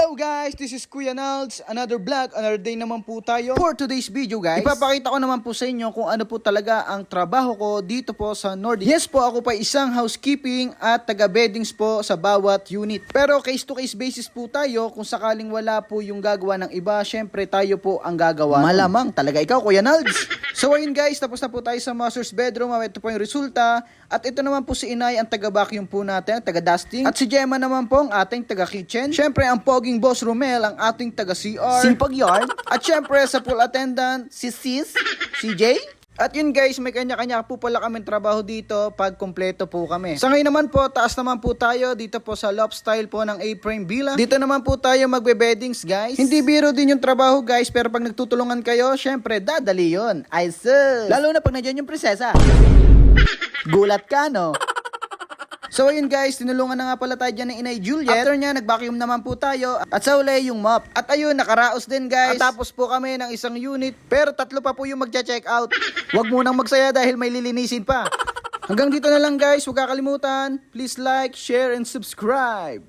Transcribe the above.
Hello guys, this is Kuya Nalds, another vlog, another day naman po tayo. For today's video guys, ipapakita ko naman po sa inyo kung ano po talaga ang trabaho ko dito po sa Nordic. Yes po, ako pa isang housekeeping at taga-beddings po sa bawat unit. Pero case to case basis po tayo, kung sakaling wala po yung gagawa ng iba, syempre tayo po ang gagawa. Malamang talaga ikaw Kuya Nalds. So ayun guys, tapos na po tayo sa master's bedroom. Ito po yung resulta. At ito naman po si Inay, ang taga-vacuum po natin, taga-dusting. At si Gemma naman po ang ating taga-kitchen. Syempre ang poging boss Romel, ang ating taga-CR. Sipag yarn. At syempre sa pool attendant, si Sis, si Jay. At yun guys, may kanya-kanya po pala kaming trabaho dito pag kumpleto po kami. Sa ngayon naman po, taas naman po tayo dito po sa loft style po ng A-frame villa. Dito naman po tayo magbe-beddings guys. Hindi biro din yung trabaho guys, pero pag nagtutulungan kayo, syempre dadali yun. Ay sus! Lalo na pag nandiyan yung prinsesa. Gulat ka no? So ayun guys, tinulungan na nga pala tayo dyan ng Inay Juliet. After nya, nag-vacuum naman po tayo. At sa uli yung mop. At ayun, nakaraos din guys. At tapos po kami ng isang unit. Pero tatlo pa po yung magcha-check out. Huwag munang magsaya dahil may lilinisin pa. Hanggang dito na lang guys, huwag kakalimutan. Please like, share, and subscribe.